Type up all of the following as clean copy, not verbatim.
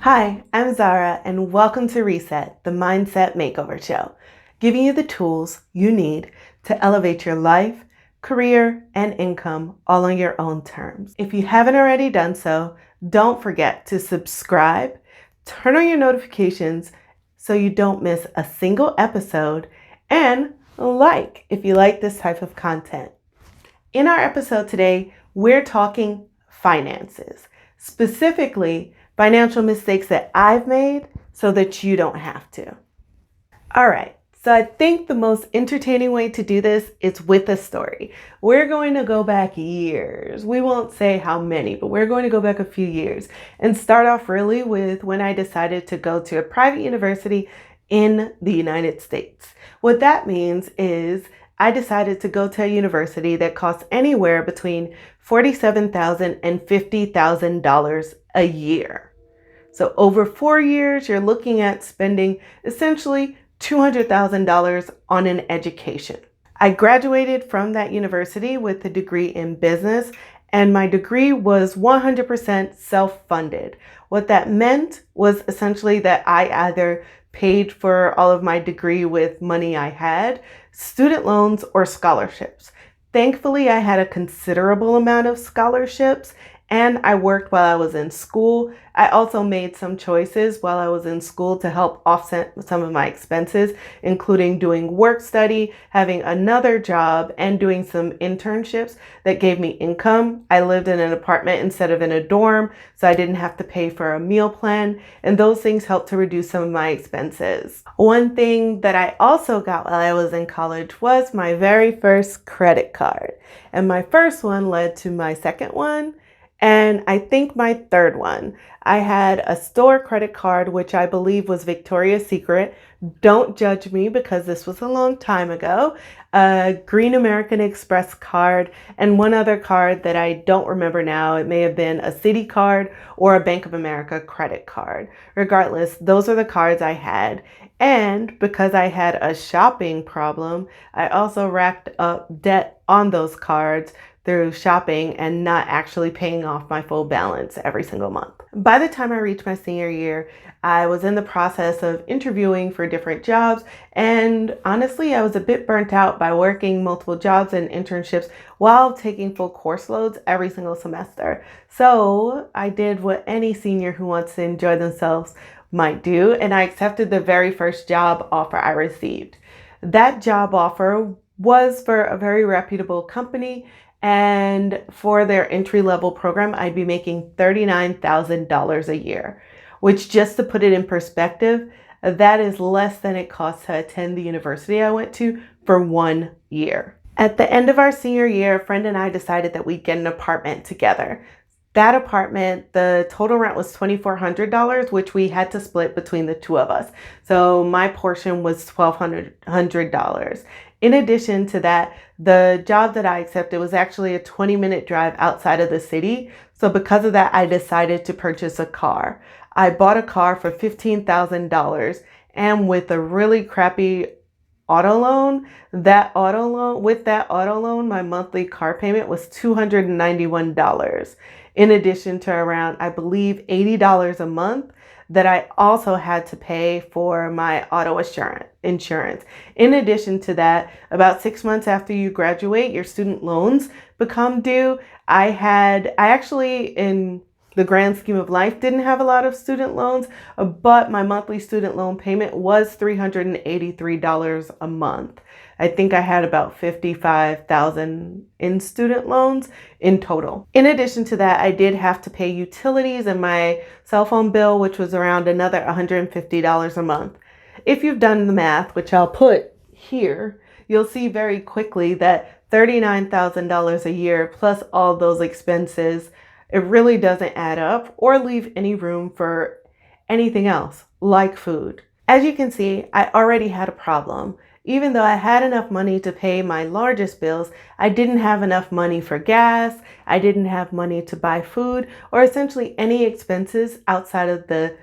Hi, I'm Zara, and welcome to Reset, the Mindset Makeover Show, giving you the tools you need to elevate your life, career, and income all on your own terms. If you haven't already done so, don't forget to subscribe, turn on your notifications so you don't miss a single episode, and like if you like this type of content. In our episode today, we're talking finances, specifically financial mistakes that I've made so that you don't have to. All right, so I think the most entertaining way to do this is with a story. We're going to go back years. We won't say how many, but we're going to go back a few years and start off really with when I decided to go to a private university in the United States. What that means is I decided to go to a university that costs anywhere between $47,000 and $50,000 a year. So over 4 years, you're looking at spending essentially $200,000 on an education. I graduated from that university with a degree in business, and my degree was 100% self-funded. What that meant was essentially that I either paid for all of my degree with money I had, student loans, or scholarships. Thankfully, I had a considerable amount of scholarships, and I worked while I was in school. I also made some choices while I was in school to help offset some of my expenses, including doing work study, having another job, and doing some internships that gave me income. I lived in an apartment instead of in a dorm, so I didn't have to pay for a meal plan, and those things helped to reduce some of my expenses. One thing that I also got while I was in college was my very first credit card, and my first one led to my second one, and I think my third one. I had a store credit card, which I believe was Victoria's Secret. Don't judge me because this was a long time ago. A Green American Express card, and one other card that I don't remember now. It may have been a Citi card or a Bank of America credit card. Regardless, those are the cards I had. And because I had a shopping problem, I also racked up debt on those cards through shopping and not actually paying off my full balance every single month. By the time I reached my senior year, I was in the process of interviewing for different jobs, and honestly, I was a bit burnt out by working multiple jobs and internships while taking full course loads every single semester. So I did what any senior who wants to enjoy themselves might do, and I accepted the very first job offer I received. That job offer was for a very reputable company, and for their entry-level program, I'd be making $39,000 a year, which, just to put it in perspective, that is less than it costs to attend the university I went to for 1 year. At the end of our senior year, a friend and I decided that we'd get an apartment together. That apartment, the total rent was $2,400, which we had to split between the two of us. So my portion was $1,200. In addition to that, the job that I accepted was actually a 20-minute drive outside of the city. So because of that, I decided to purchase a car. I bought a car for $15,000, and with a really crappy auto loan, my monthly car payment was $291. In addition to around, I believe, $80 a month that I also had to pay for my auto insurance. In addition to that, about 6 months after you graduate, your student loans become due. I actually, in the grand scheme of life, didn't have a lot of student loans, but my monthly student loan payment was $383 a month. I think I had about $55,000 in student loans in total. In addition to that, I did have to pay utilities and my cell phone bill, which was around another $150 a month. If you've done the math, which I'll put here, you'll see very quickly that $39,000 a year plus all those expenses, it really doesn't add up or leave any room for anything else, like food. As you can see, I already had a problem. Even though I had enough money to pay my largest bills, I didn't have enough money for gas, I didn't have money to buy food, or essentially any expenses outside of the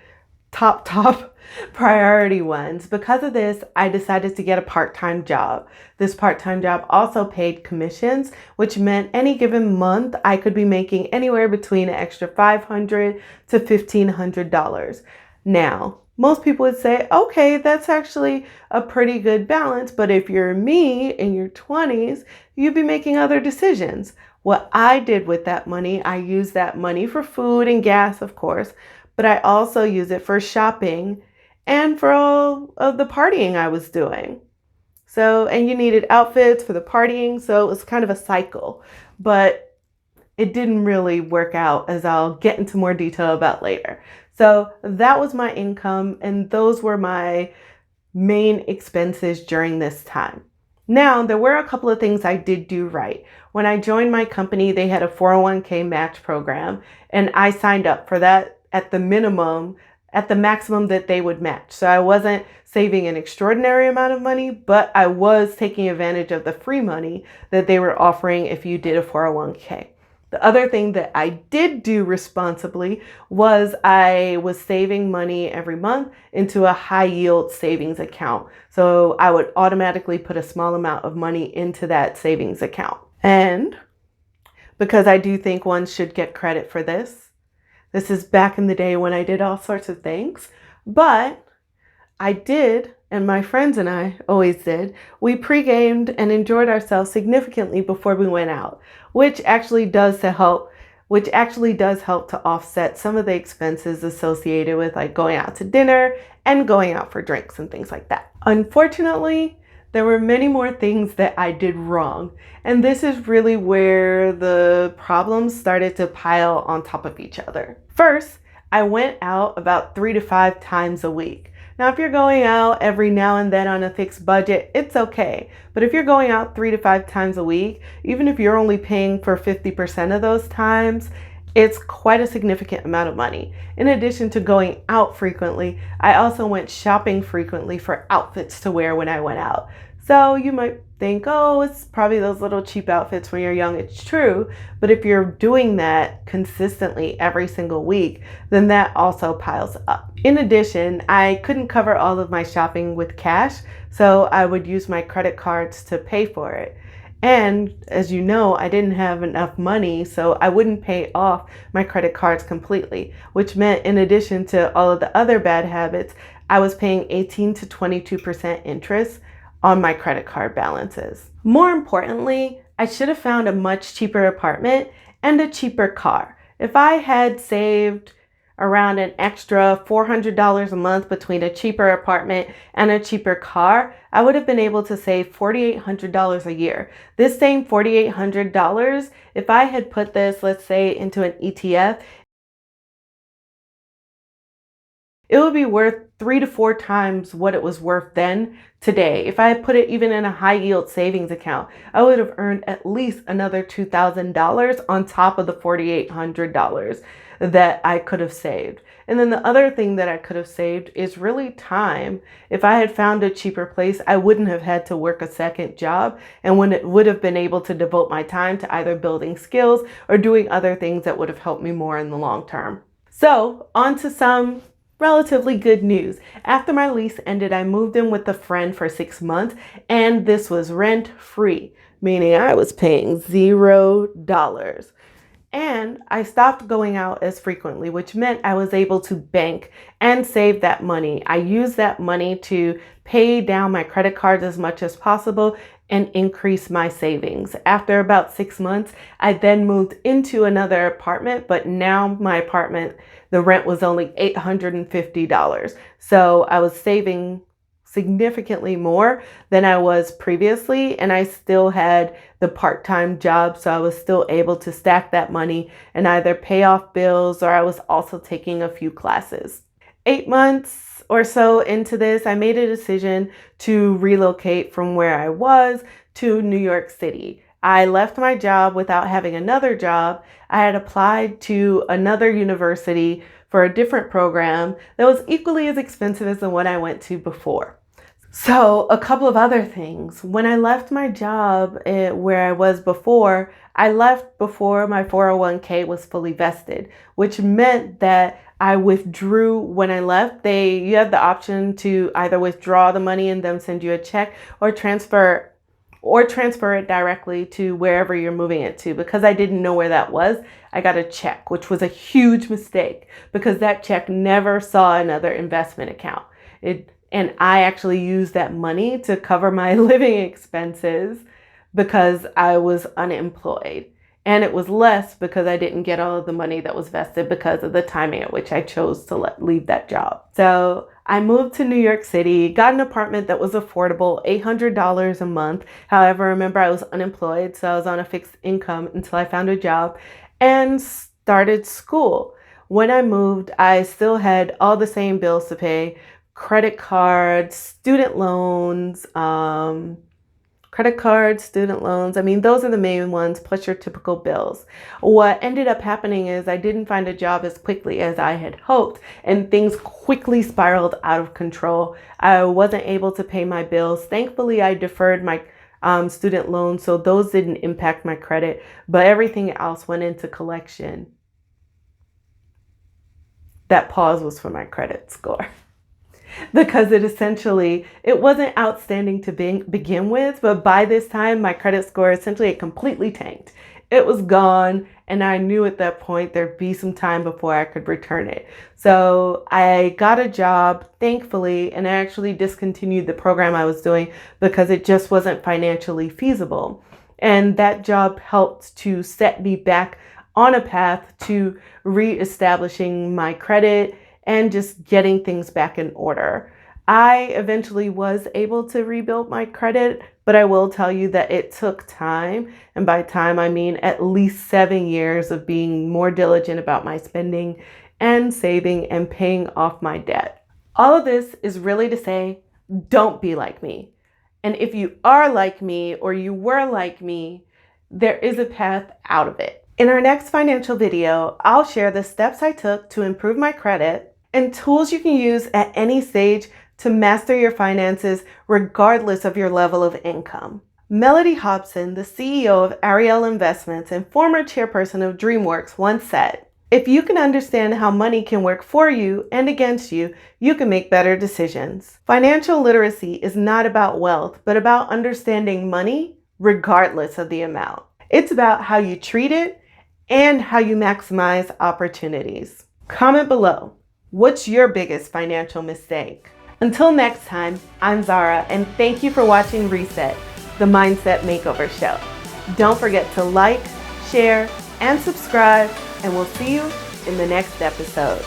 top priority ones. Because of this, I decided to get a part-time job. This part-time job also paid commissions, which meant any given month I could be making anywhere between an extra $500 to $1,500. Now, most people would say, okay, that's actually a pretty good balance, but if you're me in your 20s, you'd be making other decisions. What I did with that money, I used that money for food and gas, of course, but I also use it for shopping and for all of the partying I was doing. So, and you needed outfits for the partying, so it was kind of a cycle, but it didn't really work out, as I'll get into more detail about later. So that was my income, and those were my main expenses during this time. Now, there were a couple of things I did do right. When I joined my company, they had a 401k match program, and I signed up for that at the maximum that they would match. So I wasn't saving an extraordinary amount of money, but I was taking advantage of the free money that they were offering if you did a 401k. The other thing that I did do responsibly was I was saving money every month into a high yield savings account. So I would automatically put a small amount of money into that savings account. And because I do think one should get credit for this, this is back in the day when I did all sorts of things, but I did, and my friends and I always did, we pre-gamed and enjoyed ourselves significantly before we went out, which actually does help to offset some of the expenses associated with like going out to dinner and going out for drinks and things like that. Unfortunately, there were many more things that I did wrong, and this is really where the problems started to pile on top of each other. First, I went out about 3 to 5 times a week. Now, if you're going out every now and then on a fixed budget, it's okay. But if you're going out 3 to 5 times a week, even if you're only paying for 50% of those times, it's quite a significant amount of money. In addition to going out frequently, I also went shopping frequently for outfits to wear when I went out. So you might think, oh, it's probably those little cheap outfits when you're young. It's true. But if you're doing that consistently every single week, then that also piles up. In addition, I couldn't cover all of my shopping with cash, so I would use my credit cards to pay for it. And as you know, I didn't have enough money, so I wouldn't pay off my credit cards completely, which meant in addition to all of the other bad habits, I was paying 18 to 22% interest on my credit card balances. More importantly, I should have found a much cheaper apartment and a cheaper car. If I had saved around an extra $400 a month between a cheaper apartment and a cheaper car, I would have been able to save $4,800 a year. This same $4,800, if I had put this, let's say, into an ETF, it would be worth 3 to 4 times what it was worth then today. If I had put it even in a high yield savings account, I would have earned at least another $2,000 on top of the $4,800 that I could have saved. And then the other thing that I could have saved is really time. If I had found a cheaper place, I wouldn't have had to work a second job and would have been able to devote my time to either building skills or doing other things that would have helped me more in the long term. So on to some relatively good news. After my lease ended, I moved in with a friend for 6 months, and this was rent free, meaning I was paying $0. And I stopped going out as frequently, which meant I was able to bank and save that money. I used that money to pay down my credit cards as much as possible and increase my savings. After about 6 months, I then moved into another apartment, but now my apartment, the rent was only $850. So I was saving significantly more than I was previously, and I still had the part-time job, so I was still able to stack that money and either pay off bills, or I was also taking a few classes. 8 months or so into this, I made a decision to relocate from where I was to New York City. I left my job without having another job. I had applied to another university for a different program that was equally as expensive as the one I went to before. So a couple of other things. When I left my job where I was before, I left before my 401k was fully vested, which meant that I withdrew when I left. You had the option to either withdraw the money and then send you a check, or transfer it directly to wherever you're moving it to. Because I didn't know where that was, I got a check, which was a huge mistake because that check never saw another investment account. And I actually used that money to cover my living expenses because I was unemployed. And it was less because I didn't get all of the money that was vested because of the timing at which I chose to leave that job. So I moved to New York City, got an apartment that was affordable, $800 a month. However, remember I was unemployed, so I was on a fixed income until I found a job and started school. When I moved, I still had all the same bills to pay: credit cards, student loans, I mean, those are the main ones, plus your typical bills. What ended up happening is I didn't find a job as quickly as I had hoped, and things quickly spiraled out of control. I wasn't able to pay my bills. Thankfully, I deferred my student loans, so those didn't impact my credit, but everything else went into collection. That pause was for my credit score. Because it wasn't outstanding to begin with, but by this time my credit score essentially had completely tanked. It was gone, and I knew at that point there'd be some time before I could return it. So I got a job, thankfully, and I actually discontinued the program I was doing because it just wasn't financially feasible. And that job helped to set me back on a path to reestablishing my credit and just getting things back in order. I eventually was able to rebuild my credit, but I will tell you that it took time. And by time, I mean at least 7 years of being more diligent about my spending and saving and paying off my debt. All of this is really to say, don't be like me. And if you are like me or you were like me, there is a path out of it. In our next financial video, I'll share the steps I took to improve my credit and tools you can use at any stage to master your finances regardless of your level of income. Melody Hobson, the CEO of Ariel Investments and former chairperson of DreamWorks, once said, "If you can understand how money can work for you and against you, you can make better decisions." Financial literacy is not about wealth, but about understanding money regardless of the amount. It's about how you treat it and how you maximize opportunities. Comment below. What's your biggest financial mistake? Until next time, I'm Zara, and thank you for watching Reset, the Mindset Makeover Show. Don't forget to like, share, and subscribe, and we'll see you in the next episode.